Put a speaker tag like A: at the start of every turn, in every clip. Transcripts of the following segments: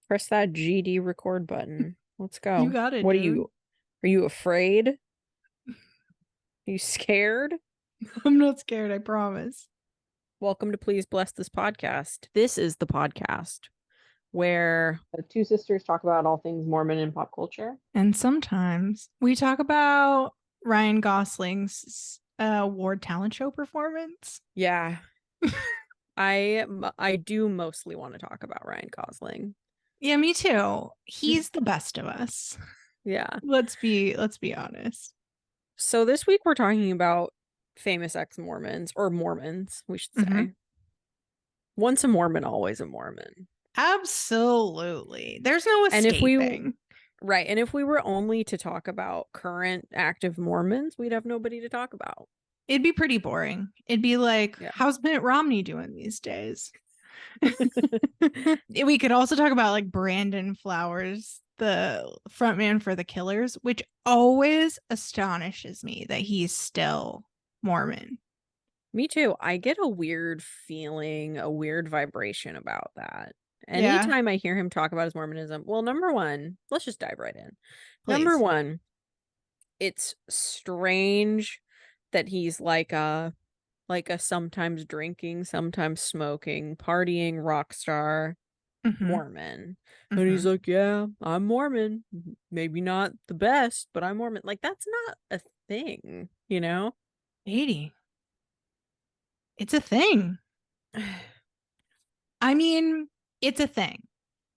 A: Press that GD record button. Let's
B: You
A: go.
B: got it,
A: What are
B: dude.
A: you? Are you afraid? Are you scared?
B: I'm not scared, I promise.
A: Welcome to Please Bless This Podcast. This is the podcast where two sisters talk about all things Mormon and pop culture.
B: And sometimes we talk about Ryan Gosling's award talent show performance.
A: Yeah, I do mostly want to talk about Ryan Gosling.
B: Yeah, me too. He's the best of us.
A: Yeah.
B: Let's be honest.
A: So this week we're talking about famous ex-Mormons or Mormons, we should
B: Mhm.
A: say. Once a Mormon, always a Mormon.
B: Absolutely. There's no
A: And if we
B: escaping.
A: Right. And if we were only to talk about current active Mormons, we'd have nobody to talk about.
B: It'd be pretty boring. It'd be like,
A: Yeah.
B: how's Mitt Romney doing these days? We could also talk about like Brandon Flowers, the frontman for the Killers, which always astonishes me that he's still Mormon.
A: Me too. I get a weird feeling, a weird vibration about that.
B: Yeah,
A: Anytime I hear him talk about his Mormonism, well, number one, let's just dive right in. Number
B: please.
A: one, it's strange that he's like a sometimes drinking, sometimes smoking, partying rock star
B: Mm-hmm.
A: Mormon. And
B: Mm-hmm.
A: he's like, yeah, I'm Mormon. Maybe not the best, but I'm Mormon. Like, that's not a thing, you know?
B: 80. It's a thing. I mean, it's a thing.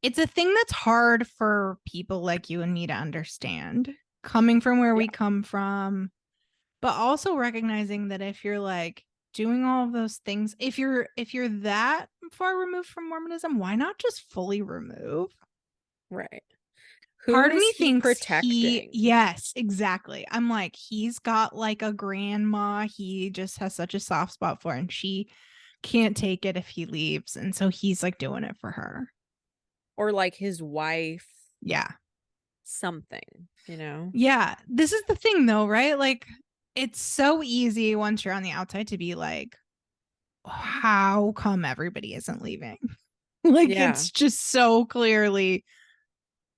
B: It's a thing that's hard for people like you and me to understand, coming from where
A: Yeah,
B: we come from, but also recognizing that if you're like doing all of those things, if you're that far removed from Mormonism, why not just fully remove?
A: right. Who
B: Part of
A: is
B: me
A: he
B: thinks
A: protecting?
B: yes, exactly. I'm like, he's got like a grandma he just has such a soft spot for, and she can't take it if he leaves. And so he's like doing it for her.
A: Or like his wife,
B: Yeah.
A: something, you know?
B: Yeah. This is the thing though, right? Like, it's so easy once you're on the outside to be like, how come everybody isn't leaving? Like,
A: Yeah,
B: it's just so clearly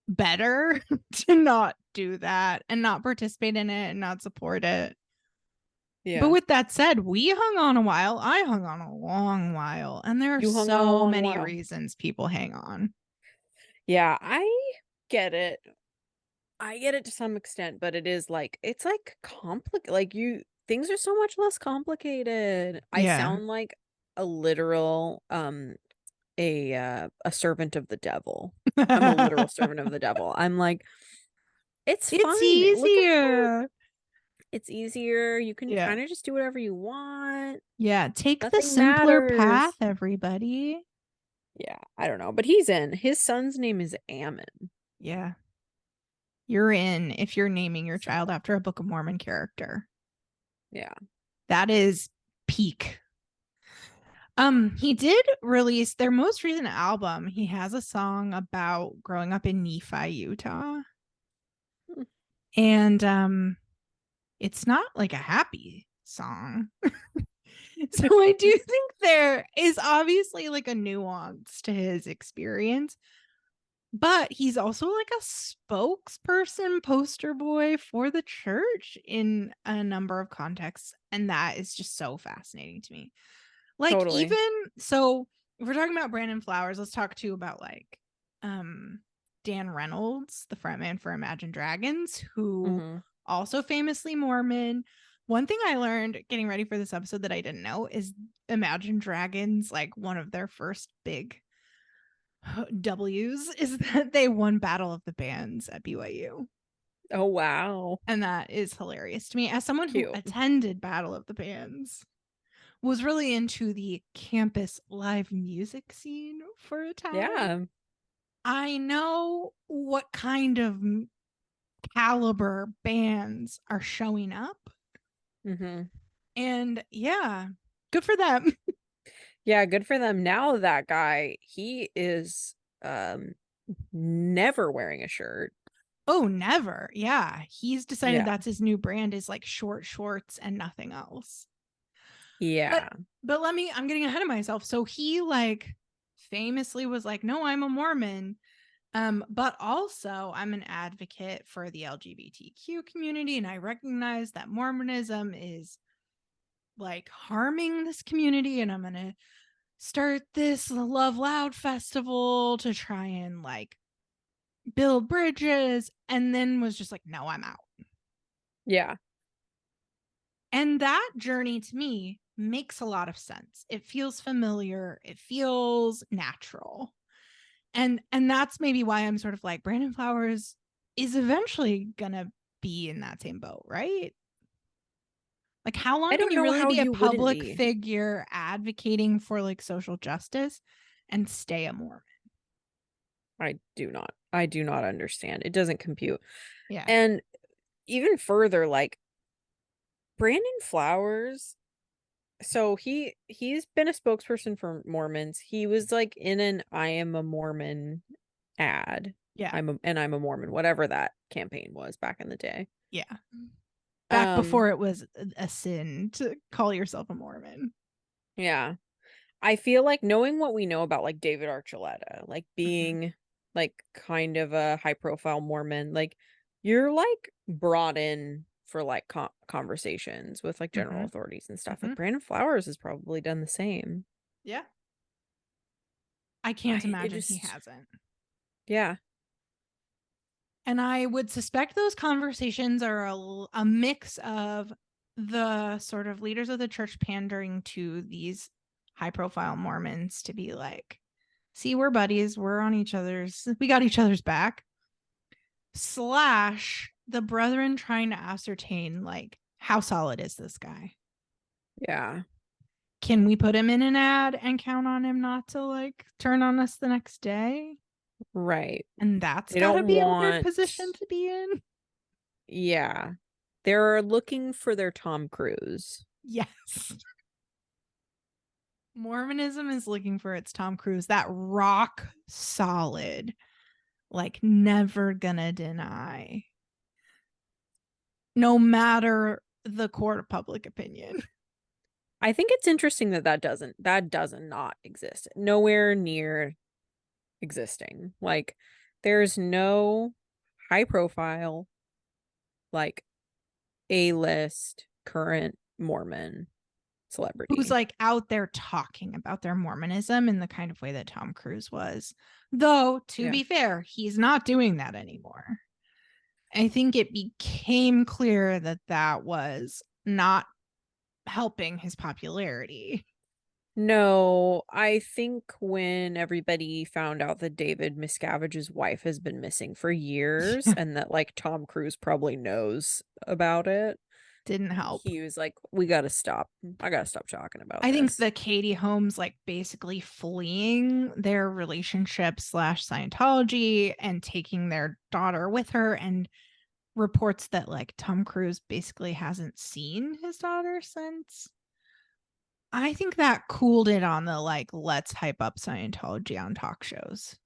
B: better to not do that and not participate in it and not support it. But
A: yeah.
B: with that said, we hung on a while. I hung on a long while. And there are
A: You hung on a
B: so
A: long
B: many
A: while.
B: reasons people hang on.
A: Yeah, I get it. I get it to some extent, but it's like complicated. Like things are so much less complicated. I
B: Yeah.
A: sound like a literal a servant of the devil. I'm a literal servant of the devil. I'm like, it's
B: It's
A: fine. Look at how
B: easier.
A: it's easier. You can
B: Yeah.
A: kind of just do whatever you want.
B: Yeah. Take the
A: Nothing
B: simpler path,
A: matters.
B: everybody.
A: Yeah, I don't know, but he's in. His son's name is Ammon.
B: Yeah. You're in if you're naming your child
A: So,
B: after a Book of Mormon character.
A: yeah.
B: That is peak. He did release their most recent album. He has a song about growing up in Nephi, Utah.
A: Hmm.
B: And it's not like a happy song. So I do think there is obviously like a nuance to his experience, but he's also like a spokesperson, poster boy for the church in a number of contexts. And that is just so fascinating to me. Like,
A: Totally.
B: even so, if we're talking about Brandon Flowers, let's talk too about like Dan Reynolds, the frontman for Imagine Dragons, who
A: Hmm.
B: also famously Mormon. One thing I learned getting ready for this episode that I didn't know is Imagine Dragons, like one of their first big W's is that they won Battle of the Bands at BYU.
A: Oh, wow.
B: And that is hilarious to me. As someone who
A: Cute.
B: attended Battle of the Bands, was really into the campus live music scene for a time.
A: Yeah.
B: I know what kind of caliber bands are showing up.
A: Hmm.
B: And yeah, good for them.
A: Yeah, good for them. Now that guy, he is never wearing a shirt.
B: Oh, never. Yeah. He's decided
A: Yeah.
B: that's his new brand is like short shorts and nothing else. But
A: Yeah.
B: I'm getting ahead of myself. So he like famously was like, "No, I'm a Mormon." But also I'm an advocate for the LGBTQ community, and I recognize that Mormonism is like harming this community, and I'm gonna start this Love Loud festival to try and like build bridges, and then was just like, no, I'm out.
A: Yeah.
B: And that journey to me makes a lot of sense. It feels familiar, it feels natural. And that's maybe why I'm sort of like, Brandon Flowers is eventually gonna be in that same boat, right? Like, how
A: I
B: long can
A: don't
B: you
A: know
B: really
A: how
B: be a
A: you wouldn't
B: public
A: be.
B: figure advocating for like social justice and stay a Mormon?
A: I do not. I do not understand. It doesn't compute.
B: Yeah.
A: And even further, like Brandon Flowers, so he's been a spokesperson for Mormons. He was like in an I am a Mormon ad.
B: Yeah.
A: I'm a Mormon, whatever that campaign was back in the day.
B: Yeah. Back
A: Um,
B: before it was a sin to call yourself a Mormon.
A: yeah. I feel like knowing what we know about like David Archuleta, like
B: Mhm.
A: being like kind of a high profile Mormon, like you're like brought in for like conversations with like general
B: Mhm.
A: authorities and stuff. Like
B: Mhm.
A: Brandon Flowers has probably done the same.
B: Yeah. I can't
A: I it
B: imagine he
A: just
B: hasn't.
A: yeah.
B: And I would suspect those conversations are a mix of the sort of leaders of the church pandering to these high profile Mormons to be like, see, we're buddies. We're on each other's, we got each other's back. Slash the brethren trying to ascertain, like, how solid is this guy?
A: Yeah.
B: Can we put him in an ad and count on him not to like turn on us the next day?
A: Right.
B: And that's
A: They
B: got to
A: don't
B: be a weird
A: want
B: position to be in.
A: yeah. They're looking for their Tom Cruise.
B: Yes. Mormonism is looking for its Tom Cruise, that rock solid, like never gonna deny, no matter the court of public opinion.
A: I think it's interesting that that does not exist. Nowhere near existing. Like there's no high profile like A-list current Mormon
B: Who's
A: celebrity.
B: like out there talking about their Mormonism in the kind of way that Tom Cruise was. Though, to
A: Yeah.
B: be fair, he's not doing that anymore. I think it became clear that that was not helping his popularity.
A: No, I think when everybody found out that David Miscavige's wife has been missing for years and that like Tom Cruise probably knows about it,
B: Didn't help.
A: he was like, we gotta stop. I gotta stop talking about
B: I think
A: this.
B: the Katie Holmes like basically fleeing their relationship slash Scientology and taking their daughter with her, and reports that like Tom Cruise basically hasn't seen his daughter since. I think that cooled it on the like, let's hype up Scientology on talk shows.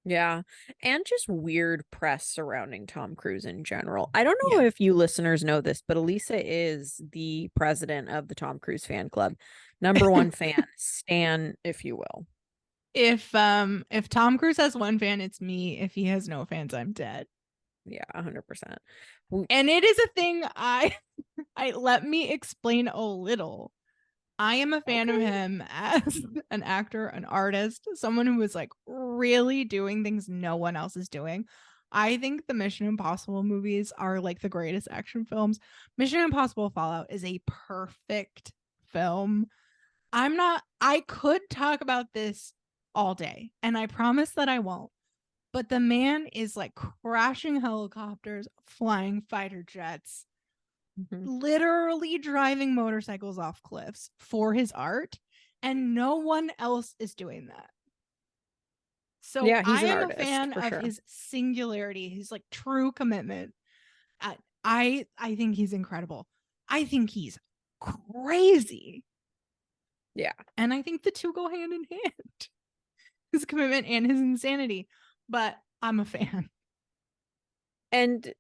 A: Yeah. And just weird press surrounding Tom Cruise in general. I don't know
B: Yeah.
A: if you listeners know this, but Elisa is the president of the Tom Cruise fan club. Number one fan, Stan, if you will.
B: If Tom Cruise has one fan, it's me. If he has no fans, I'm dead.
A: Yeah, 100%.
B: And it is a thing I let me explain a little. I am a fan of
A: Okay.
B: him as an actor, an artist, someone who is like really doing things no one else is doing. I think the Mission Impossible movies are like the greatest action films. Mission Impossible Fallout is a perfect film. I could talk about this all day, and I promise that I won't. But the man is like crashing helicopters, flying fighter jets,
A: Mhm.
B: literally driving motorcycles off cliffs for his art, and no one else is doing that. So
A: Yeah, he's
B: I
A: an
B: am a
A: artist
B: fan
A: for
B: of
A: sure.
B: his singularity, his like true commitment. I think he's incredible. I think he's crazy.
A: Yeah.
B: And I think the two go hand in hand. His commitment and his insanity. But I'm a fan.
A: And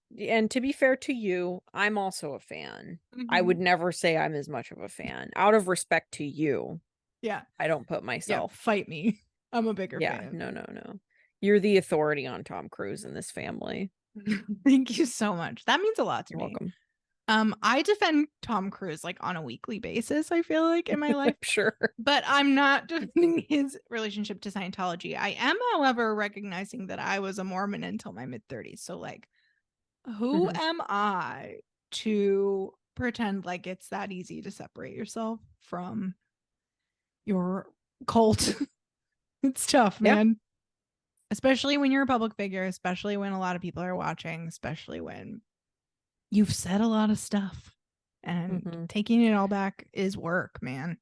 A: to be fair to you, I'm also a fan. I
B: Mm-hmm.
A: would never say I'm as much of a fan. Out of respect to you,
B: Yeah.
A: I don't put
B: Yeah.
A: myself.
B: Fight me. I'm a bigger
A: Yeah,
B: fan.
A: no, no, no. You're the authority on Tom Cruise in this family.
B: Thank you so much. That means a lot to
A: You're
B: me.
A: welcome.
B: I defend Tom Cruise like on a weekly basis, I feel like, in my life.
A: Sure.
B: But I'm not defending his relationship to Scientology. I am, however, recognizing that I was a Mormon until my mid-30s. So, like, who am I to pretend like it's that easy to separate yourself from your cult? It's tough,
A: Yeah.
B: man. Especially when you're a public figure, especially when a lot of people are watching, especially when you've said a lot of stuff. And taking it all back is work, man.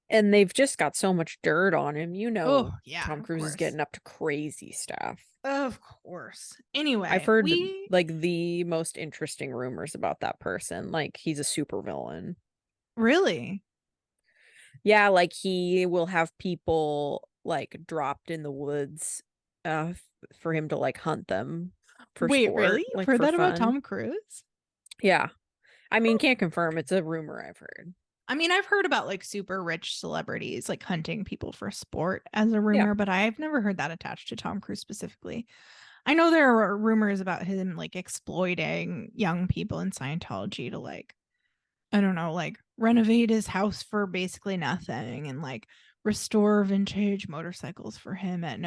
A: And they've just got so much dirt on him.
B: Oh, yeah,
A: Tom
B: of
A: Cruise is
B: course.
A: getting up to crazy stuff.
B: Of course.
A: I've
B: Anyway,
A: heard like the most interesting rumors about that person. Like he's a super villain.
B: really?
A: Yeah, like he will have people like dropped in the woods for him to like hunt them for
B: Wait,
A: sport,
B: really? You've
A: like
B: heard
A: for
B: that about
A: fun.
B: Tom Cruise?
A: Yeah. I mean, can't confirm. It's a rumor I've heard.
B: I mean, I've heard about like super rich celebrities like hunting people for sport as a
A: Yeah.
B: rumor, but I've never heard that attached to Tom Cruise specifically. I know there are rumors about him like exploiting young people in Scientology to like, I don't know, like renovate his house for basically nothing and like restore vintage motorcycles for him at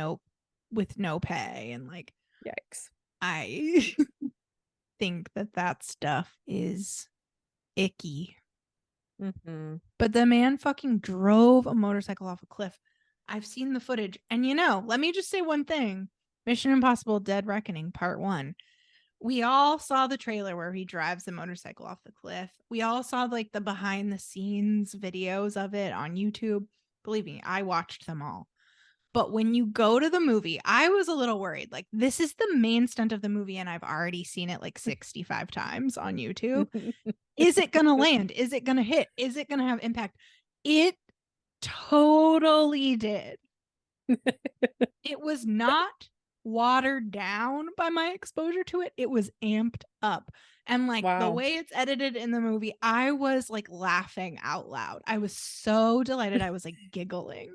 B: with no pay. And like,
A: Yikes.
B: I think that stuff is icky. But the man fucking drove a motorcycle off a cliff. I've seen the footage. And let me just say one thing. Mission Impossible Dead Reckoning Part 1. We all saw the trailer where he drives the motorcycle off the cliff. We all saw like the behind the scenes videos of it on YouTube. Believe me, I watched them all. But when you go to the movie, I was a little worried. Like, this is the main stunt of the movie, and I've already seen it like 65 times on YouTube. Is it going to land? Is it going to hit? Is it going to have impact? It totally did. It was not watered down by my exposure to it. It was amped up. And like the way it's edited in the movie, I was like laughing out loud. I was so delighted. I was like giggling.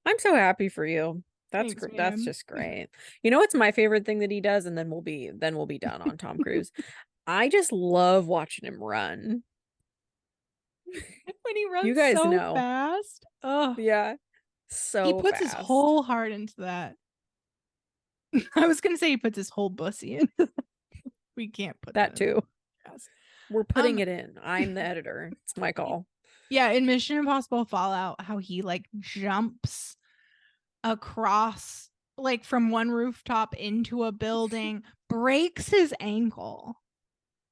A: I'm so happy for you. That's
B: Thanks,
A: that's
B: man.
A: just great. You know what's my favorite thing that he does, and then we'll be done on Tom Cruise. I just love watching him run.
B: When he
A: You
B: runs
A: guys
B: so
A: know.
B: fast. Oh,
A: Yeah.
B: he
A: So
B: puts his
A: fast.
B: whole heart into that. I was gonna say he puts his whole pussy in. We can't put
A: That too.
B: Yes.
A: We're putting it in. I'm the editor. It's my call.
B: Yeah, in Mission Impossible Fallout, how he like jumps across like from one rooftop into a building, breaks his ankle.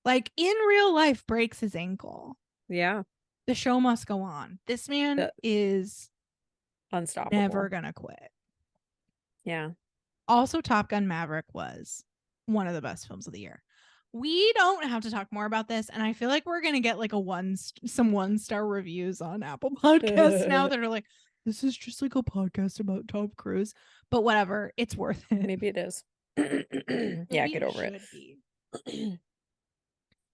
B: Like in real life, breaks his ankle.
A: Yeah.
B: The show must go on. This man is
A: unstoppable.
B: Never gonna quit.
A: Yeah.
B: Also, Top Gun Maverick was one of the best films of the year. We don't have to talk more about this, and I feel like we're gonna get like some 1-star reviews on Apple Podcasts now that are like, this is just like a podcast about Tom Cruise. But whatever, it's worth it.
A: Maybe it is. Yeah, get over it.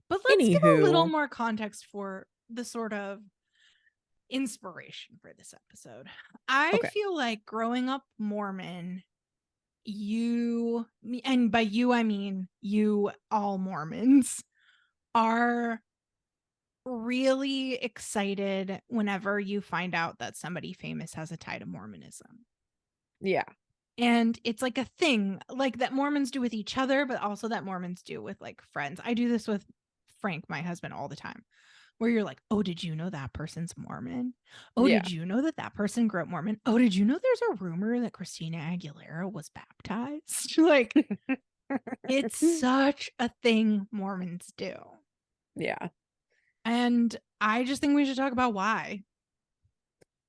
B: But let's give a little
A: Anywho.
B: more context for the sort of inspiration for this episode. I feel like growing up Mormon, and by you I mean you, all Mormons, are really excited whenever you find out that somebody famous has a tie to Mormonism.
A: Yeah.
B: And it's like a thing like that Mormons do with each other, but also that Mormons do with like friends. I do this with Frank, my husband, all the time, where you're like, oh, did you know that person's Mormon? Oh,
A: yeah.
B: Did you know that person grew up Mormon? Oh, did you know there's a rumor that Christina Aguilera was baptized? Like, it's such a thing Mormons do.
A: Yeah.
B: And I just think we should talk about why.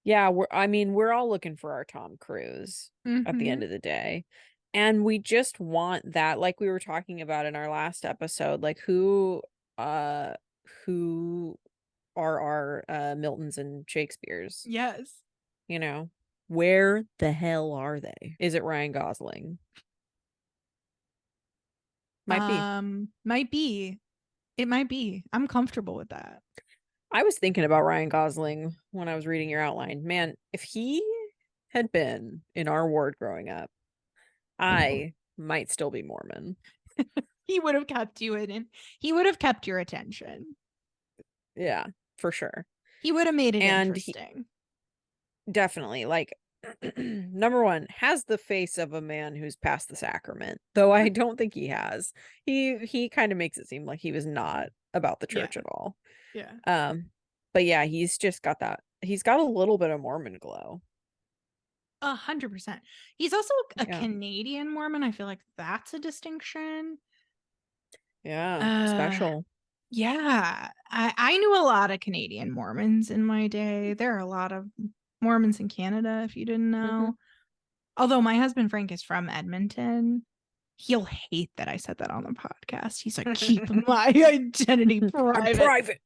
A: Yeah, we're all looking for our Tom Cruise at the end of the day. And we just want that, like we were talking about in our last episode, like who are our Miltons and Shakespeares?
B: Yes.
A: You know, where the hell are they? Is it Ryan Gosling? Might be.
B: Might be. It might be. I'm comfortable with that.
A: I was thinking about Ryan Gosling when I was reading your outline. Man, if he had been in our ward growing up, I might still be Mormon.
B: He would have kept you in. He would have kept your attention.
A: Yeah, for sure.
B: He would have made it
A: And he
B: interesting.
A: definitely, like, number one, has the face of a man who's passed the sacrament, though I don't think he has. He kind of makes it seem like he was not about the
B: Yeah.
A: church at all.
B: Yeah.
A: But yeah, he's just got that. He's got a little bit of Mormon glow.
B: 100%. He's also a
A: Yeah.
B: Canadian Mormon. I feel like that's a distinction.
A: Yeah.
B: Uh,
A: Special.
B: yeah. I knew a lot of Canadian Mormons in my day. There are a lot of Mormons in Canada, if you didn't
A: Hmm.
B: know. Although my husband Frank is from Edmonton. He'll hate that I said that on the podcast. He's like, keep my identity
A: I'm
B: private.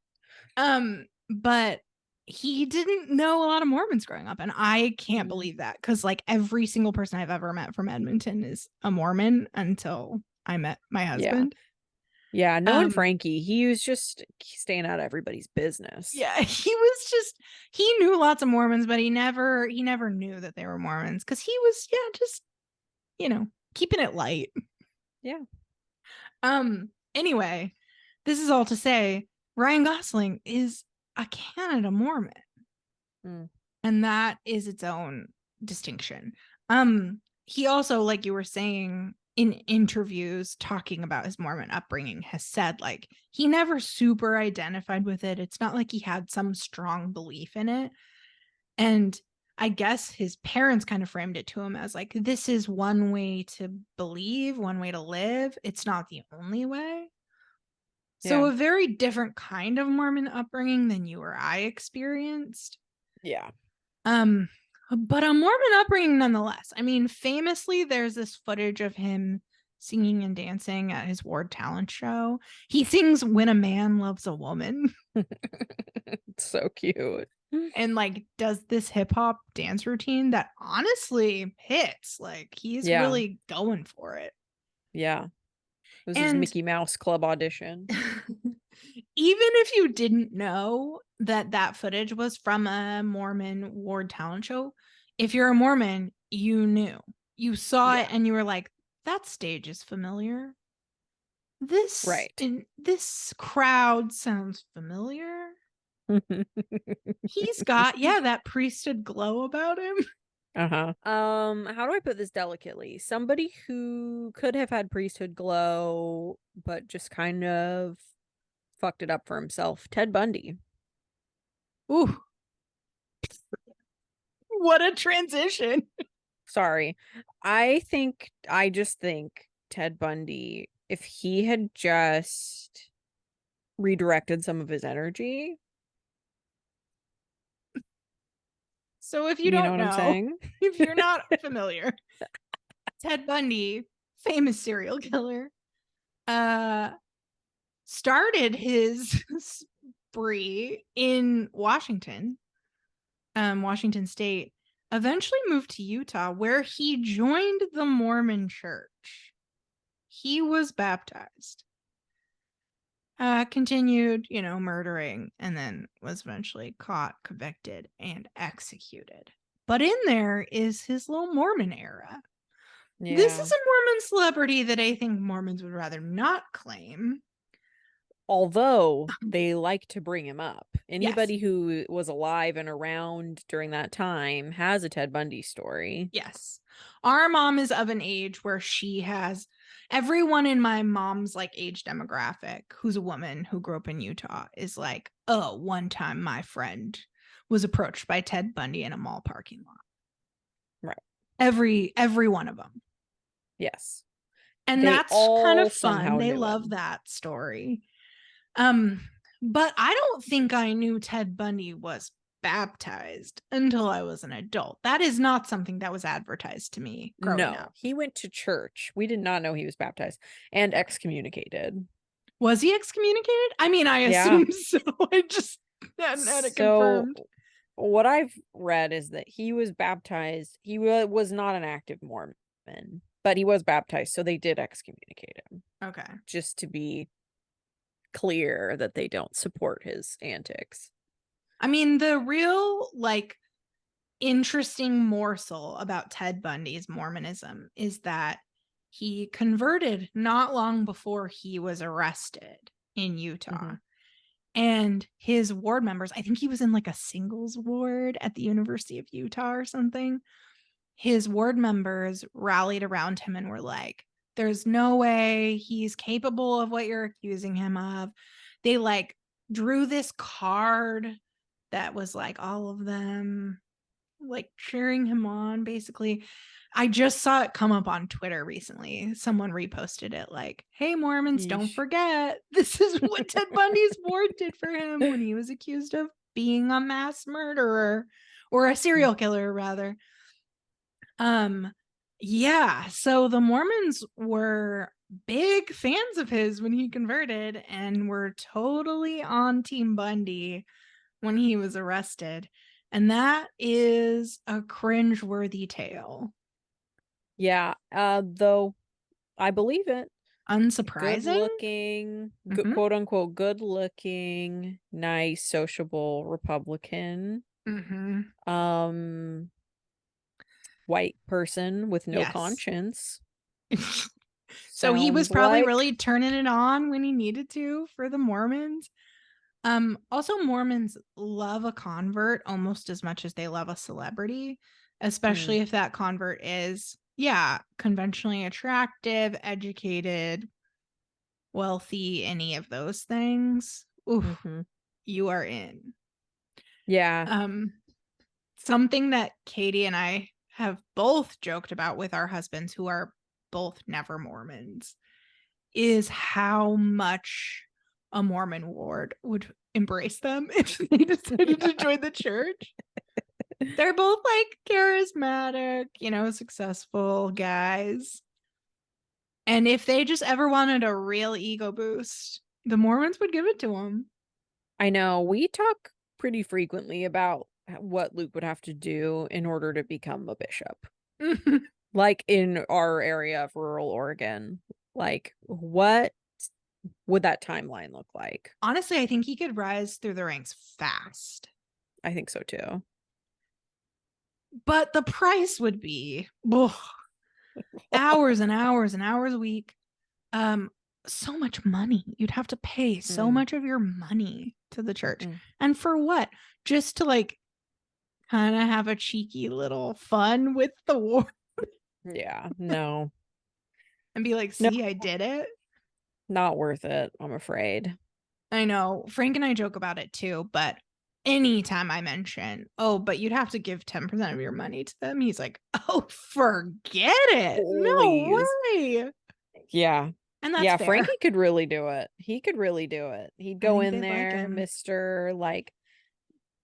A: private.
B: But he didn't know a lot of Mormons growing up, and I can't believe that, because like every single person I've ever met from Edmonton is a Mormon until I met my husband.
A: Yeah, knowing Frankie, he was just staying out of everybody's business.
B: Yeah, he knew lots of Mormons, but he never knew that they were Mormons, because he was just keeping it light.
A: Yeah.
B: Anyway, this is all to say Ryan Gosling is a Canada Mormon. And that is its own distinction. He also, like you were saying, in interviews talking about his Mormon upbringing, has said like he never super identified with it. It's not like he had some strong belief in it. And I guess his parents kind of framed it to him as like, this is one way to believe, one way to live. It's not the only way. So a very different kind of Mormon upbringing than you or I experienced.
A: Yeah.
B: But a Mormon upbringing nonetheless. I mean, famously, there's this footage of him singing and dancing at his ward talent show. He sings "When a Man Loves a Woman."
A: It's so cute.
B: And like does this hip hop dance routine that honestly hits. Like he's really going for it.
A: Yeah. It was his
B: And
A: Mickey Mouse Club audition.
B: even if you didn't know that footage was from a Mormon ward talent show, if you're a Mormon, you knew. You saw it and you were like, that stage is familiar. This crowd sounds familiar. He's got that priesthood glow about him.
A: How do I put this delicately? Somebody who could have had priesthood glow, but just kind of fucked it up for himself. Ted Bundy.
B: Ooh. What a transition.
A: Sorry. I just think Ted Bundy, if he had just redirected some of his energy.
B: So if you don't
A: know what
B: know,
A: I'm saying?
B: if you're not familiar, Ted Bundy, famous serial killer, started his spree in Washington, Washington State, eventually moved to Utah, where he joined the Mormon church. He was baptized, continued, murdering, and then was eventually caught, convicted, and executed. But in there is his little Mormon era. Yeah. This is a Mormon celebrity that I think Mormons would rather not claim.
A: Although they like to bring him up. Anybody who was alive and around during that time has a Ted Bundy story.
B: Yes. Our mom is of an age where she has everyone in my mom's like age demographic who's a woman who grew up in Utah is like, oh, one time my friend was approached by Ted Bundy in a mall parking lot.
A: Right.
B: Every one of them.
A: Yes.
B: And that's kind of fun. They love that story. But I don't think I knew Ted Bundy was baptized until I was an adult. That is not something that was advertised to me growing up.
A: He went to church. We did not know he was baptized and excommunicated.
B: Was he excommunicated? I mean, I assume so. I just hadn't had it confirmed.
A: What I've read is that he was baptized. He was not an active Mormon, but he was baptized, so they did excommunicate him.
B: Okay.
A: Just to be clear that they don't support his antics.
B: I mean, the real like interesting morsel about Ted Bundy's Mormonism is that he converted not long before he was arrested in Utah.
A: Mm-hmm.
B: And his ward members, I think he was in like a singles ward at the University of Utah or something. His ward members rallied around him and were like, there's no way he's capable of what you're accusing him of. They like drew this card that was like all of them like cheering him on, basically. I just saw it come up on Twitter recently. Someone reposted it like, hey, Mormons, don't
A: Yeesh.
B: forget, this is what Ted Bundy's ward did for him when he was accused of being a mass murderer or a serial killer, rather. Yeah, so the Mormons were big fans of his when he converted and were totally on Team Bundy when he was arrested. And that is a cringeworthy tale.
A: Yeah, though I believe it. Good
B: Unsurprising.
A: looking, good, quote unquote, good looking, nice, sociable Republican. White person with no
B: Yes.
A: conscience.
B: So he was
A: Sounds
B: probably
A: like.
B: really turning it on when he needed to for the Mormons. Also, Mormons love a convert almost as much as they love a celebrity, especially if that convert is, yeah, conventionally attractive, educated, wealthy, any of those things. Oof, you are in.
A: Yeah.
B: Something that Katie and I have both joked about with our husbands, who are both never Mormons, is how much a Mormon ward would embrace them if they decided to join the church. They're both like charismatic, successful guys. And if they just ever wanted a real ego boost, the Mormons would give it to them.
A: I know. We talk pretty frequently about what Luke would have to do in order to become a bishop. Like in our area of rural Oregon. Like, what would that timeline look like?
B: Honestly, I think he could rise through the ranks fast.
A: I think so too.
B: But the price would be hours and hours and hours a week. So much money. You'd have to pay so much of your money to the church. And for what? Just to like kind of have a cheeky little fun with the war.
A: Yeah, no.
B: And be like, see, I did it.
A: Not worth it, I'm afraid.
B: I know. Frank and I joke about it too, but anytime I mention, oh, but you'd have to give 10% of your money to them, he's like, oh, forget it. No way.
A: Yeah.
B: And that's fair.
A: Frankie could really do it. He could really do it. He'd go in there,
B: like
A: Mr. like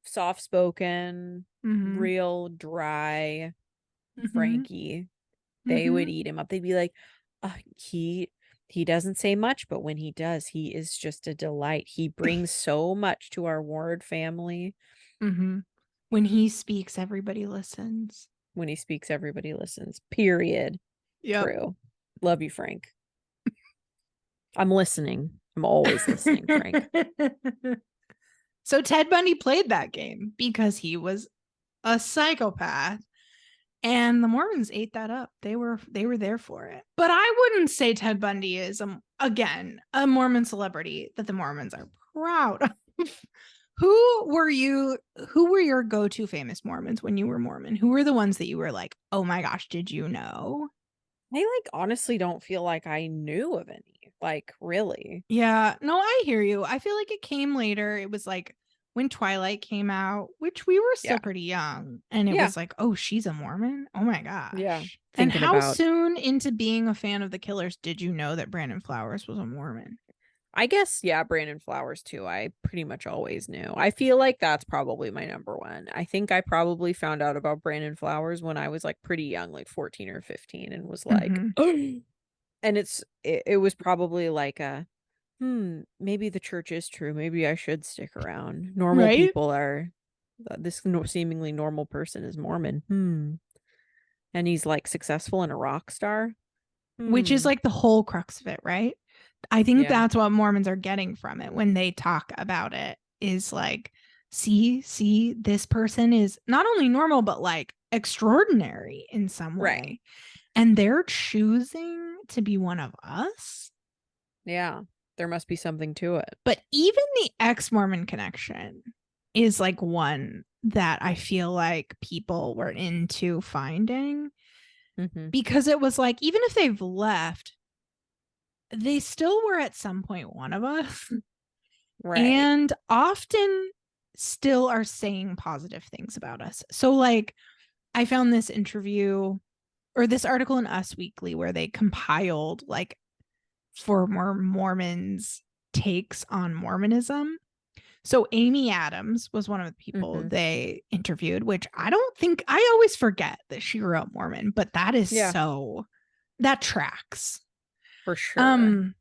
A: soft-spoken, real dry Frankie. They would eat him up. They'd be like, he doesn't say much, but when he does, he is just a delight. He brings so much to our ward family.
B: When he speaks, everybody listens.
A: When he speaks, everybody listens. Period. Yep. True. Love you, Frank. I'm listening. I'm always listening, Frank.
B: So Ted Bundy played that game because he was a psychopath. And the Mormons ate that up. They were there for it. But I wouldn't say Ted Bundy is, again, a Mormon celebrity that the Mormons are proud of. Who were your go-to famous Mormons when you were Mormon? Who were the ones that you were like, oh my gosh, did you know?
A: I like honestly don't feel like I knew of any. Like, really.
B: Yeah. No, I hear you. I feel like it came later. It was like when Twilight came out, which we were still pretty young. And it was like, oh, she's a Mormon? Oh my gosh.
A: Yeah.
B: And how soon into being a fan of the Killers did you know that Brandon Flowers was a Mormon?
A: I guess, yeah, Brandon Flowers too. I pretty much always knew. I feel like that's probably my number one. I think I probably found out about Brandon Flowers when I was like pretty young, like 14 or 15, and was like, and it was probably like maybe the church is true. Maybe I should stick around. Normal people are, this seemingly normal person is Mormon. And he's like successful and a rock star.
B: Which is like the whole crux of it, right? I think that's what Mormons are getting from it when they talk about it, is like see, this person is not only normal, but like extraordinary in some
A: Right.
B: way. And they're choosing to be one of us.
A: Yeah. There must be something to it.
B: But even the ex-Mormon connection is like one that I feel like people were into finding,
A: Hmm.
B: because it was like, even if they've left, they still were at some point one of us,
A: Right.
B: and often still are saying positive things about us. So, like, I found this interview or this article in Us Weekly where they compiled like former Mormons' takes on Mormonism. So Amy Adams was one of the people
A: Hmm.
B: they interviewed, which I don't think, I always forget that she grew up Mormon, but that is
A: Yeah,
B: so, that tracks.
A: for sure.
B: Um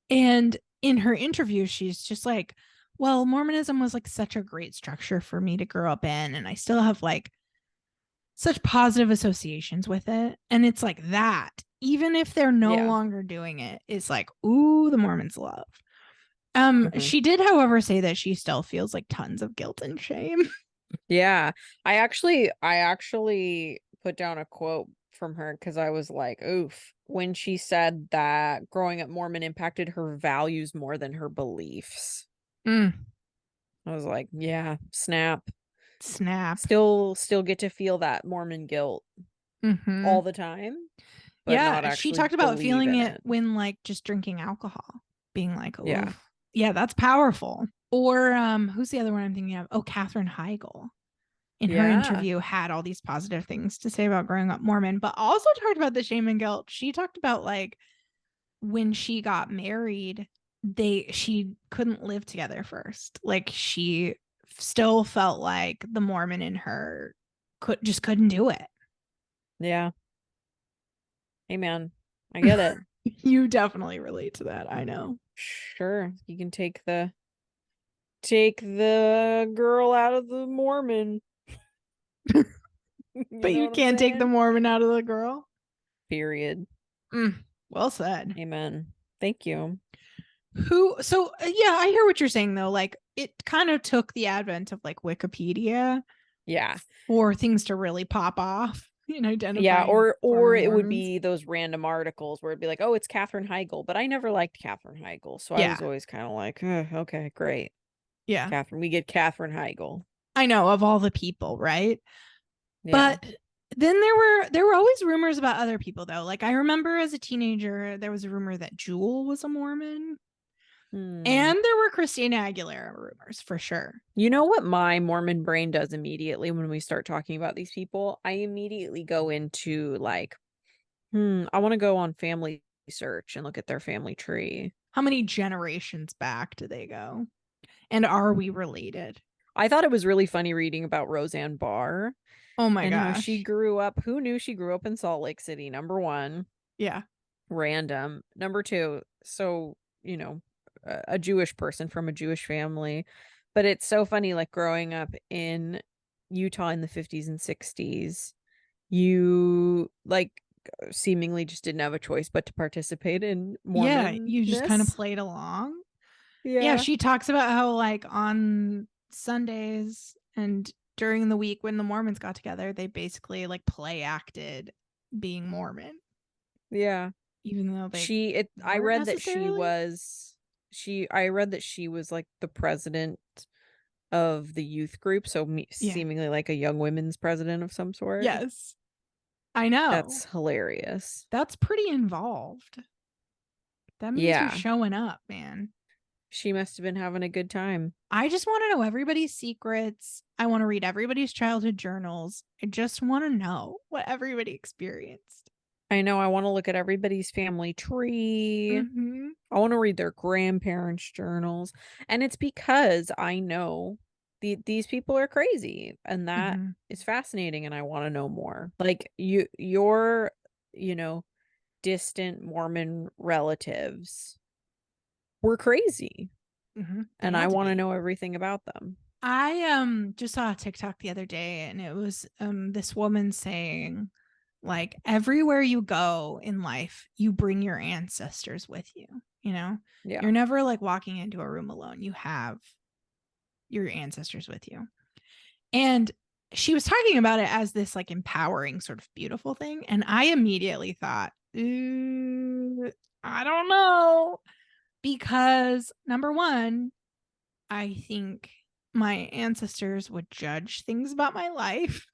B: and in her interview she's just like, well, Mormonism was like such a great structure for me to grow up in, and I still have like such positive associations with it. And it's like that, even if they're no
A: Yeah.
B: longer doing it, it's like, ooh, the Mormons love.
A: Hmm.
B: She did, however, say that she still feels like tons of guilt and shame.
A: Yeah. I actually put down a quote from her because I was like, oof, when she said that growing up Mormon impacted her values more than her beliefs.
B: Mm,
A: I was like, yeah, snap.
B: snap.
A: Still get to feel that Mormon guilt
B: Mm-hmm.
A: all the time, but not
B: Yeah, she
A: actually
B: talked about
A: believe
B: feeling
A: in
B: it
A: it.
B: when like just drinking alcohol, being like, oh,
A: Yeah.
B: yeah, that's powerful. Or who's the other one I'm thinking of? Oh, Katherine Heigl in her
A: Yeah.
B: interview had all these positive things to say about growing up Mormon, but also talked about the shame and guilt. She talked about like when she got married, she couldn't live together first. Like she still felt like the Mormon in her couldn't do it.
A: Yeah. Hey man, I get it.
B: You definitely relate to that. I know.
A: Sure. You can take the girl out of the Mormon. You
B: But
A: know
B: you
A: what I'm
B: can't take the
A: saying?
B: Mormon out of the girl.
A: Period.
B: Well said.
A: Amen. Thank you.
B: Yeah, I hear what you're saying though. Like it kind of took the advent of like Wikipedia
A: Yeah.
B: for things to really pop off in
A: Yeah,
B: identifying
A: or
B: former
A: it would
B: Mormons.
A: be those random articles where it'd be like, "Oh, it's Katherine Heigl," but I never liked Katherine Heigl, so I
B: Yeah.
A: was always kind of like, "Ugh, okay, great,
B: Yeah.
A: Catherine. We get Katherine Heigl."
B: I know, of all the people, right?
A: Yeah.
B: But then there were always rumors about other people though. Like I remember as a teenager there was a rumor that Jewel was a Mormon,
A: Hmm.
B: and there were Christina Aguilera rumors for sure.
A: You know what my Mormon brain does immediately when we start talking about these people? I immediately go into like, I want to go on family search and look at their family tree.
B: How many generations back do they go? And are we related?
A: I thought it was really funny reading about Roseanne Barr
B: Oh my
A: and how she
B: gosh.
A: grew up. Who knew she grew up in Salt Lake City? Number one,
B: Yeah.
A: random. Number two, so, a Jewish person from a Jewish family. But it's so funny, like growing up in Utah in the 50s and 60s, you like seemingly just didn't have a choice but to participate in
B: Yeah, you just kind of
A: Mormonness.
B: played along. Yeah,
A: Yeah.
B: she talks about how like on Sundays and during the week when the Mormons got together, they basically like play acted being Mormon,
A: Yeah.
B: even though they
A: I
B: weren't
A: read that she
B: necessarily.
A: was I read that she was like the president of the youth group, so
B: Yeah.
A: seemingly like a young women's president of some sort.
B: Yes. I know.
A: That's hilarious.
B: That's pretty involved. That means you're
A: Yeah.
B: showing up, man.
A: She must have been having a good time.
B: I just want to know everybody's secrets. I want to read everybody's childhood journals. I just want to know what everybody experienced.
A: I know I want to look at everybody's family tree.
B: Mm-hmm.
A: I want to read their grandparents' journals. And it's because I know these people are crazy and that
B: Mm-hmm.
A: is fascinating and I want to know more. Like your, you know, distant Mormon relatives were crazy
B: Mm-hmm. They
A: and I
B: had to
A: want to
B: be.
A: know everything about them.
B: I just saw a TikTok the other day, and it was this woman saying like everywhere you go in life, you bring your ancestors with you, you know?
A: Yeah.
B: You're never like walking into a room alone. You have your ancestors with you. And she was talking about it as this like empowering sort of beautiful thing. And I immediately thought, I don't know. Because number one, I think my ancestors would judge things about my life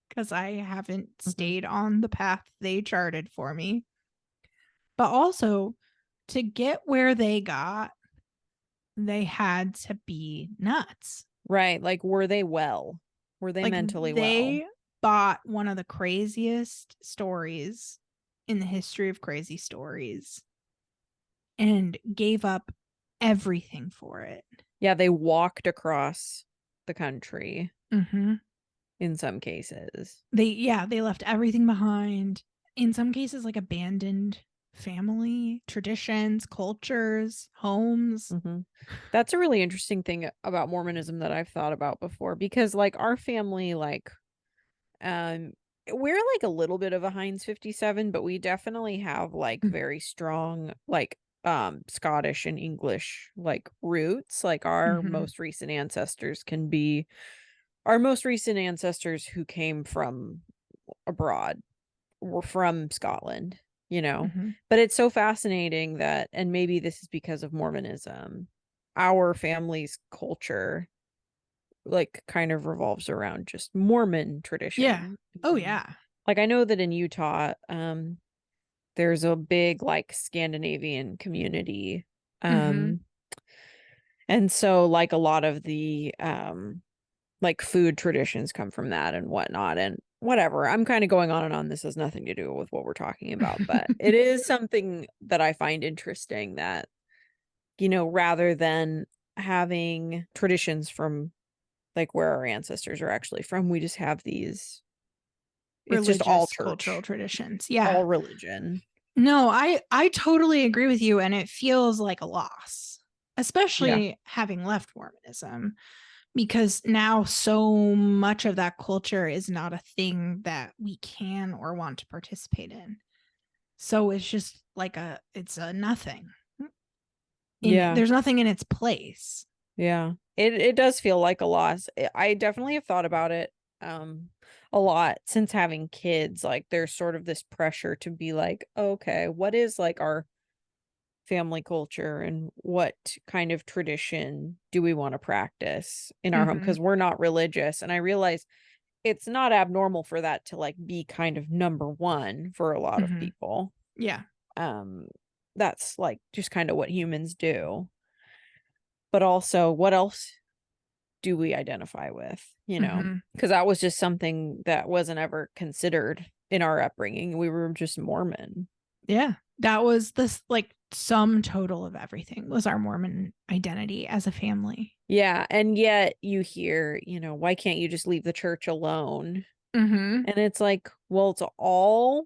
B: because I haven't stayed on the path they charted for me. But also, to get where they got, they had to be nuts.
A: Right. Like, were they well? Were they
B: Like,
A: mentally well?
B: they bought one of the craziest stories in the history of crazy stories and gave up everything for it.
A: Yeah, they walked across the country
B: Mm-hmm.
A: in some cases.
B: They left everything behind. In some cases, like abandoned family, traditions, cultures, homes.
A: Mm-hmm. That's a really interesting thing about Mormonism that I've thought about before, because like our family, like, um, we're like a little bit of a Heinz 57, but we definitely have like very strong, like, Scottish and English like roots. Like
B: Mm-hmm.
A: our most recent ancestors who came from abroad were from Scotland, you know.
B: Mm-hmm.
A: But it's so fascinating that, and maybe this is because of Mormonism, our family's culture like kind of revolves around just Mormon
B: Yeah.
A: tradition.
B: Oh, yeah.
A: Like I know that in Utah, there's a big like Scandinavian community.
B: Mm-hmm.
A: Um, and so like a lot of the like food traditions come from that and whatnot, and whatever. I'm kind of going on and on. This has nothing to do with what we're talking about, but it is something that I find interesting that, rather than having traditions from like where our ancestors are actually from, we just have these, it's just all
B: Religious, cultural
A: church,
B: traditions. Yeah.
A: all religion.
B: No, I totally agree with you, and it feels like a loss,
A: Yeah.
B: especially having left Mormonism, because now so much of that culture is not a thing that we can or want to participate in. So it's just like it's a nothing in it.
A: Yeah.
B: There's nothing in its place.
A: Yeah. It does feel like a loss. I definitely have thought about it a lot since having kids. Like there's sort of this pressure to be like, okay, what is like our family culture and what kind of tradition do we want to practice in our home?
B: Mm-hmm.
A: Because we're not religious. And I realize it's not abnormal for that to like be kind of number one for a lot of
B: Mm-hmm.
A: people.
B: Yeah.
A: Um, that's like just kind of what humans do. But also, what else do we identify with?
B: Mm-hmm.
A: Because that was just something that wasn't ever considered in our upbringing. We were just Mormon.
B: Yeah. That was this like sum total of everything was our Mormon identity as a family.
A: Yeah. And yet you hear, why can't you just leave the church alone?
B: Mm-hmm.
A: And it's like, well, it's all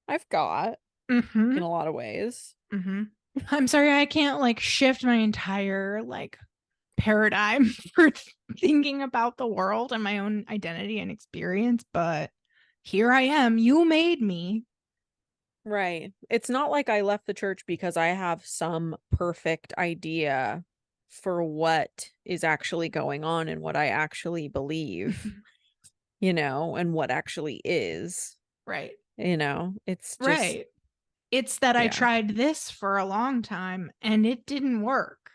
A: I've got
B: Mm-hmm.
A: in a lot of ways.
B: Mm-hmm. I'm sorry, I can't like shift my entire like paradigm for thinking about the world and my own identity and experience, but here I am. You made me.
A: Right. It's not like I left the church because I have some perfect idea for what is actually going on and what I actually believe, and what actually is,
B: Right.
A: it's just,
B: Right. It's that I
A: yeah,
B: tried this for a long time and it didn't work.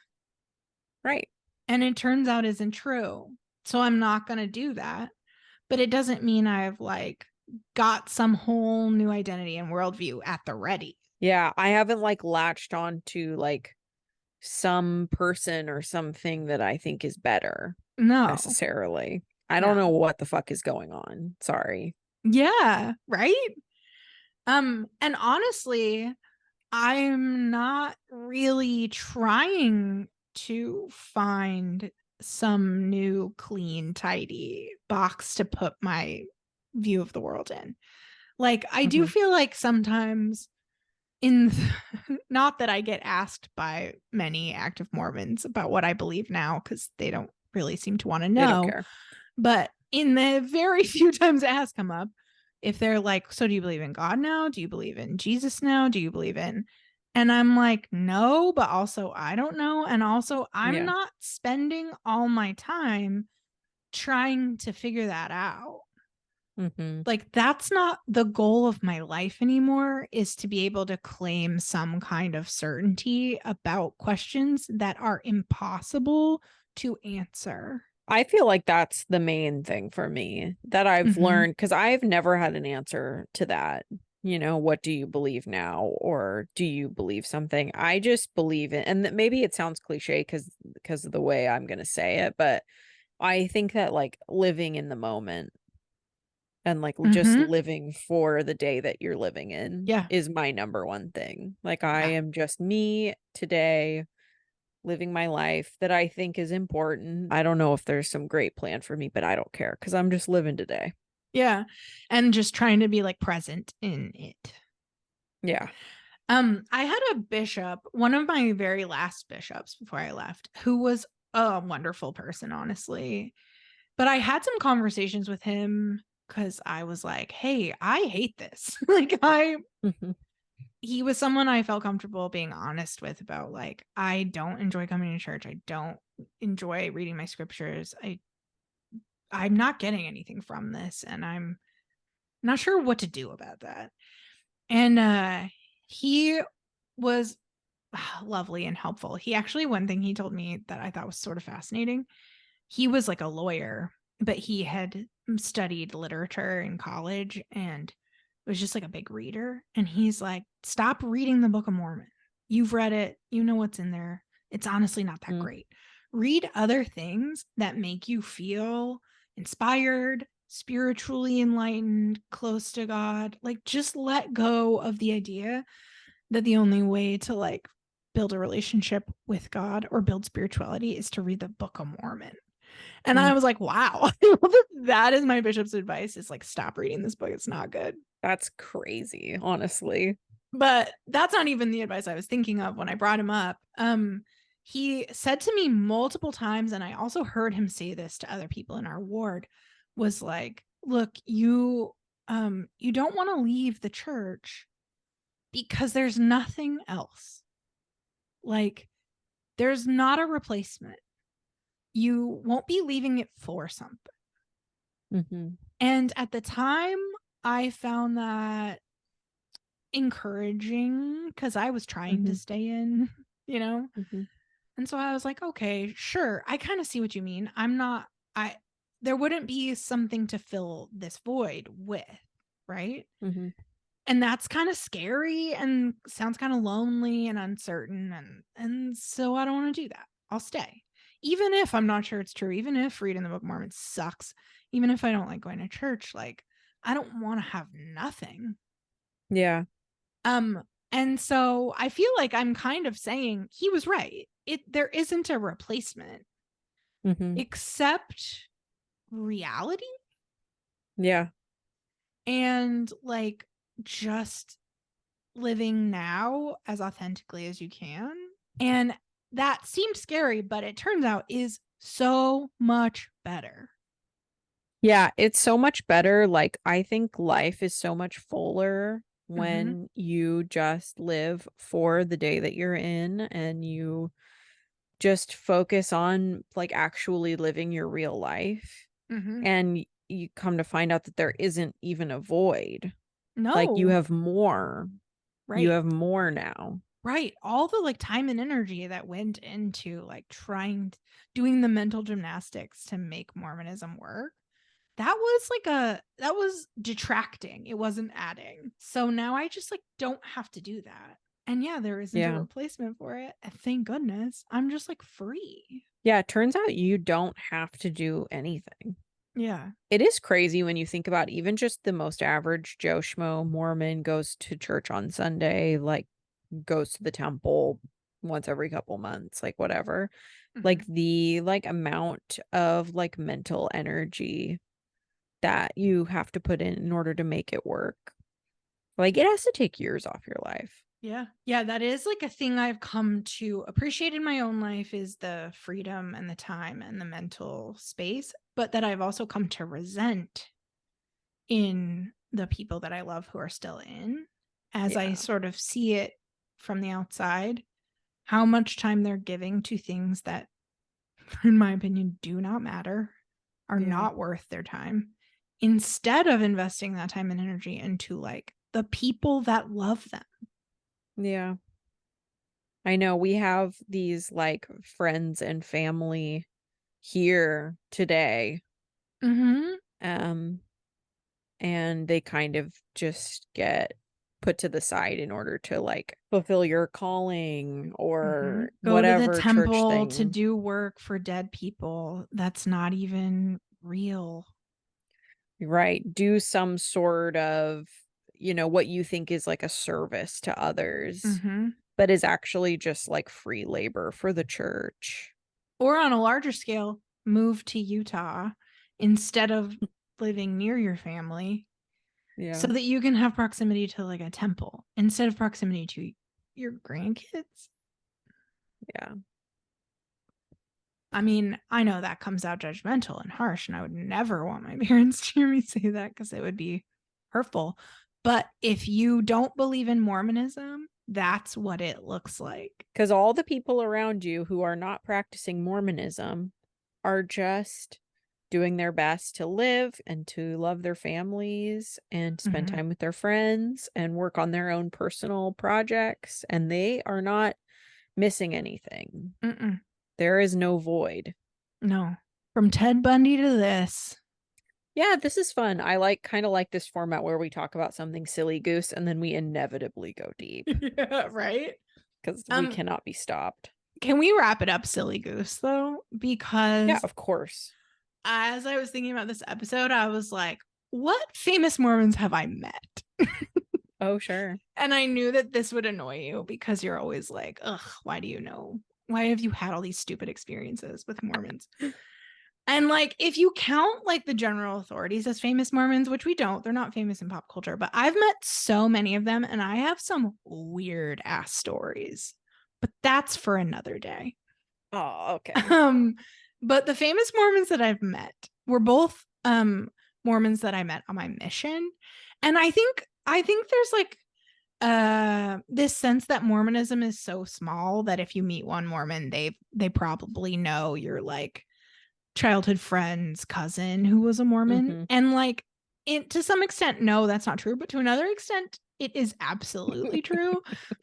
A: right.
B: And it turns out isn't true. So I'm not going to do that. But it doesn't mean I've like got some whole new identity and worldview at the ready.
A: Yeah. I haven't like latched on to like some person or something that I think is better
B: No,
A: necessarily. I don't know
B: no.
A: what the fuck is going on. Sorry.
B: Yeah, right? And honestly, I'm not really trying to find some new clean, tidy box to put my view of the world in. Like I do
A: Mhm.
B: feel like sometimes not that I get asked by many active Mormons about what I believe now because they don't really seem to want to
A: They don't
B: know.
A: care.
B: But in the very few times it has come up, if they're like, so do you believe in God now? Do you believe in Jesus now? Do you believe in And I'm like, no, but also I don't know. And also, I'm
A: Yeah.
B: not spending all my time trying to figure that out.
A: Mhm.
B: Like, that's not the goal of my life anymore, is to be able to claim some kind of certainty about questions that are impossible to answer.
A: I feel like that's the main thing for me that I've
B: Mm-hmm.
A: learned because I've never had an answer to that. What do you believe now? Or do you believe something? I just believe it. And maybe it sounds cliche because of the way I'm gonna say it, but I think that like living in the moment and like just
B: Mm-hmm.
A: living for the day that you're living in
B: Yeah.
A: is my number one thing. Like I
B: Yeah.
A: am just me today living my life that I think is important. I don't know if there's some great plan for me, but I don't care because I'm just living today.
B: Yeah. And just trying to be like present in it.
A: Yeah.
B: I had a bishop, one of my very last bishops before I left, who was a wonderful person, honestly. But I had some conversations with him because I was like, hey, I hate this.
A: Hmm.
B: He was someone I felt comfortable being honest with about, like, I don't enjoy coming to church. I don't enjoy reading my scriptures. I'm not getting anything from this, and I'm not sure what to do about that. And he was lovely and helpful. He actually, one thing he told me that I thought was sort of fascinating, he was like a lawyer, but he had studied literature in college and was just like a big reader. And he's like, stop reading the Book of Mormon. You've read it, you know what's in there. It's honestly not that great. Read other things that make you feel inspired, spiritually enlightened, close to God. Like, just let go of the idea that the only way to like build a relationship with God or build spirituality is to read the Book of Mormon. And I
A: Mm.
B: was like, wow, that is my bishop's advice, is like, stop reading this book. It's not good.
A: That's crazy, honestly.
B: But that's not even the advice I was thinking of when I brought him up. He said to me multiple times, and I also heard him say this to other people in our ward, was like, look, you don't want to leave the church because there's nothing else. Like, there's not a replacement. You won't be leaving it for something.
A: Hmm.
B: And at the time, I found that encouraging because I was trying to
A: Hmm.
B: stay in, you know?
A: Hmm.
B: And so I was like, okay, sure. I kind of see what you mean. I'm not, I, there wouldn't be something to fill this void with, right?
A: Hmm.
B: And that's kind of scary and sounds kind of lonely and uncertain. And so I don't want to do that. I'll stay. Even if I'm not sure it's true, even if reading the Book of Mormon sucks, even if I don't like going to church, like, I don't want to have nothing.
A: Yeah.
B: Um, and so I feel like I'm kind of saying he was right. There isn't a replacement
A: Hmm.
B: except reality
A: Yeah.
B: and like just living now as authentically as you can. And that seemed scary, but it turns out is so much better.
A: Yeah, it's so much better. Like, I think life is so much fuller
B: Mm-hmm.
A: when you just live for the day that you're in and you just focus on like actually living your real life.
B: Mm-hmm.
A: And you come to find out that there isn't even a void. Like, you
B: No,
A: have more. You
B: right.
A: have more now.
B: Right. All the like time and energy that went into like doing the mental gymnastics to make Mormonism work. That was detracting. It wasn't adding. So now I just like don't have to do that. And yeah, there isn't a
A: Yeah.
B: replacement for it. And thank goodness. I'm just like free.
A: Yeah, it turns out you don't have to do anything.
B: Yeah.
A: It is crazy when you think about even just the most average Joe Schmo Mormon goes to church on Sunday, like goes to the temple once every couple months, like whatever.
B: Mm-hmm.
A: Like the like amount of like mental energy that you have to put in order to make it work. Like it has to take years off your life.
B: Yeah. Yeah, that is like a thing I've come to appreciate in my own life, is the freedom and the time and the mental space, but that I've also come to resent in the people that I love who are still in, as I
A: Yeah.
B: sort of see it from the outside how much time they're giving to things that, in my opinion, do not matter, are not worth their time, instead of investing that time and energy into like the people that love them.
A: Yeah. I know we have these like friends and family here today.
B: Mm-hmm.
A: And they kind of just get put to the side in order to like fulfill your calling or
B: Go to the
A: whatever church
B: temple to
A: thing.
B: do work for dead people. That's not even real.
A: Right. Do some sort of, what you think is like a service to others, but is actually just like free labor for the church.
B: Or on a larger scale, move to Utah instead of living near your family, so
A: Yeah.
B: that you can have proximity to like a temple instead of proximity to your grandkids.
A: Yeah.
B: I mean, I know that comes out judgmental and harsh, and I would never want my parents to hear me say that because it would be hurtful. But if you don't believe in Mormonism, that's what it looks like.
A: Because all the people around you who are not practicing Mormonism are just doing their best to live and to love their families and spend time with their friends and work on their own personal projects. And they are not missing anything. There is no void.
B: No. From Ted Bundy to this.
A: Yeah, this is fun. I kind of like this format where we talk about something silly goose and then we inevitably go deep.
B: Yeah, right?
A: Because we cannot be stopped.
B: Can we wrap it up, silly goose, though? Because
A: yeah, of course.
B: As I was thinking about this episode, I was like, what famous Mormons have I met?
A: Oh, sure.
B: And I knew that this would annoy you because you're always like, ugh, why do you know? Why have you had all these stupid experiences with Mormons? And like, if you count like the general authorities as famous Mormons, which we don't, they're not famous in pop culture, but I've met so many of them and I have some weird ass stories. But that's for another day.
A: Oh, okay.
B: But the famous Mormons that I've met were both Mormons that I met on my mission. And I think there's like this sense that Mormonism is so small that if you meet one Mormon, they probably know your like childhood friend's cousin who was a Mormon. And like it, to some extent, no, that's not true, but to another extent, it is absolutely true.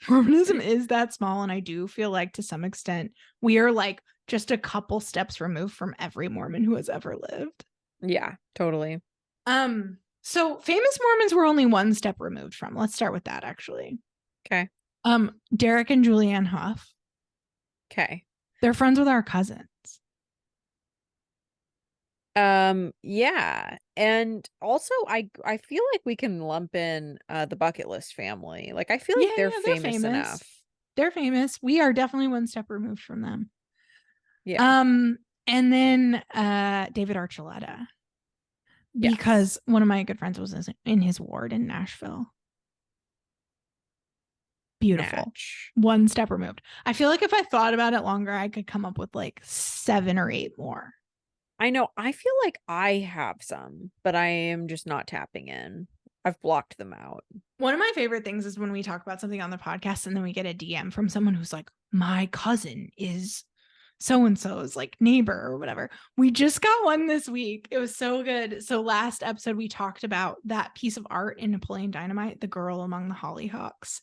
B: Mormonism is that small, and I do feel like to some extent we are like just a couple steps removed from every Mormon who has ever lived.
A: Yeah, totally.
B: So famous Mormons were only one step removed from. Let's start with that, actually.
A: Okay.
B: Derek and Julianne Hough.
A: Okay.
B: They're friends with our cousins.
A: Yeah. And also I feel like we can lump in the bucket list family. Like I feel like they're famous enough.
B: They're famous. We are definitely one step removed from them.
A: Yeah.
B: And then David Archuleta. Because one of my good friends was in his ward in Nashville. Beautiful.
A: Natch.
B: One step removed. I feel like if I thought about it longer, I could come up with like 7 or 8 more.
A: I know. I feel like I have some, but I am just not tapping in. I've blocked them out.
B: One of my favorite things is when we talk about something on the podcast and then we get a DM from someone who's like, my cousin is so-and-so's like neighbor or whatever. We just got one this week. It was so good. So last episode, we talked about that piece of art in Napoleon Dynamite, the girl among the hollyhocks,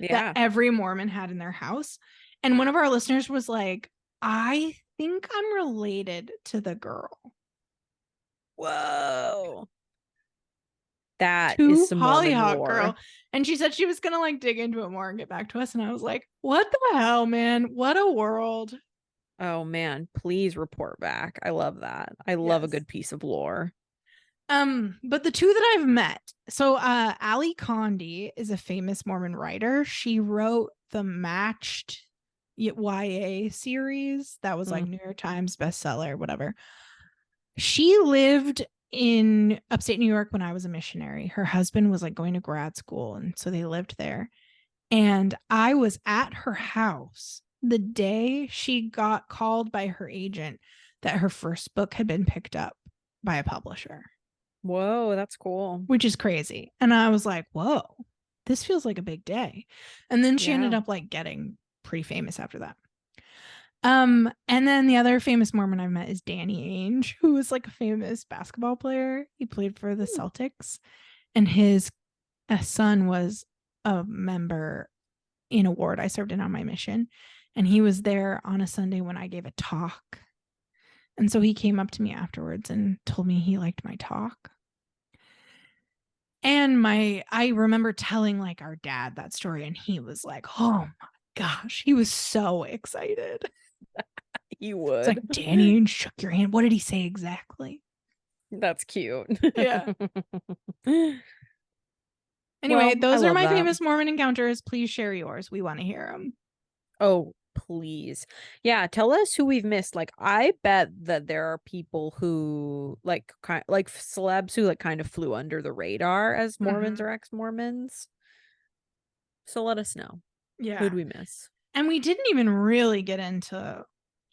B: that every Mormon had in their house. And one of our listeners was like, I think I'm related to the girl.
A: Whoa. That is some Hollyhock lore. Girl.
B: And she said she was gonna like dig into it more and get back to us. And I was like, what the hell, man? What a world.
A: Oh man, please report back. I love that. I love a good piece of lore.
B: But the two that I've met, so Ali Condi is a famous Mormon writer. She wrote the Matched YA series that was like New York Times bestseller, whatever. She lived in upstate New York when I was a missionary. Her husband was like going to grad school, and so they lived there. And I was at her house the day she got called by her agent that her first book had been picked up by a publisher.
A: Whoa, that's cool.
B: Which is crazy. And I was like, whoa, this feels like a big day. And then she ended
A: Yeah.
B: up like getting pretty famous after that. And then the other famous Mormon I've met is Danny Ainge, who was like a famous basketball player. He played for the
A: Hmm.
B: Celtics, and his son was a member in a ward I served in on my mission. And he was there on a Sunday when I gave a talk. And so he came up to me afterwards and told me he liked my talk. And I remember telling like our dad that story, and he was like, oh my gosh, he was so excited.
A: You
B: It's
A: would.
B: like, Danny Ainge shook your hand. What did he say exactly?
A: That's cute.
B: Yeah. Anyway,
A: Well, I
B: those are
A: love
B: my
A: that.
B: famous Mormon encounters. Please share yours. We want to hear them.
A: Oh, please. Yeah, tell us who we've missed. Like, I bet that there are people who like celebs who like kind of flew under the radar as Mormons
B: Mhm.
A: or ex-Mormons. So let us know.
B: Yeah.
A: Who'd we miss?
B: And we didn't even really get into,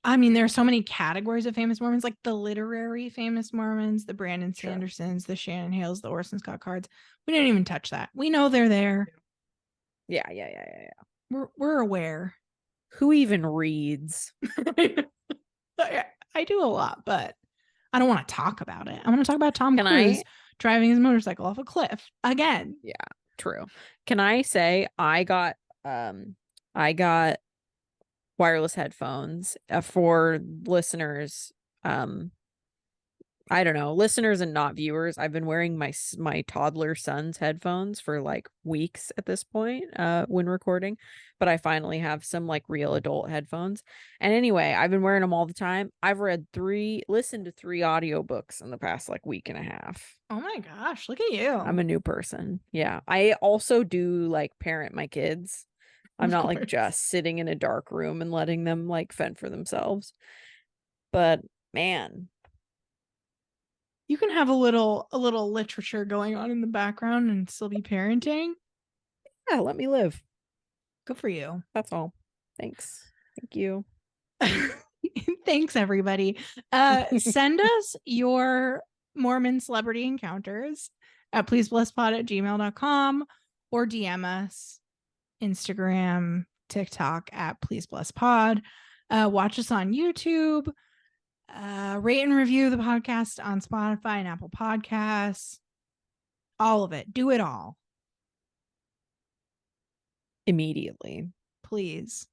B: I mean, there are so many categories of famous Mormons, like the literary famous Mormons, the Brandon
A: Sure.
B: Sandersons, the Shannon Hales, the Orson Scott Cards. We didn't even touch that. We know they're there.
A: Yeah.
B: We're aware.
A: Who even reads?
B: I do a lot, but I don't want to talk about it. I want to talk about Tom
A: Can
B: Cruise
A: I?
B: driving his motorcycle off a cliff again.
A: Yeah, true. Can I say I got wireless headphones for listeners. I don't know, listeners and not viewers. I've been wearing my toddler son's headphones for like weeks at this point when recording, but I finally have some like real adult headphones. And anyway, I've been wearing them all the time. I've listened to 3 audiobooks in the past like week and a half.
B: Oh my gosh, look at you.
A: I'm a new person. Yeah. I also do like parent my kids. I'm
B: Of
A: not like
B: course.
A: just sitting in a dark room and letting them like fend for themselves. But man,
B: You can have a little literature going on in the background and still be parenting.
A: yeah, let me live.
B: Good for you.
A: That's all. Thanks. Thank you.
B: Thanks, everybody. Send us your Mormon celebrity encounters at pleaseblesspod@gmail.com or DM us Instagram, TikTok at pleaseblesspod. Watch us on YouTube. Rate and review the podcast on Spotify and Apple Podcasts. All of it. Do it all,
A: Immediately.
B: please.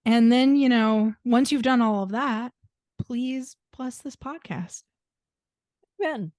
B: And then, once you've done all of that, please bless this podcast.
A: Amen.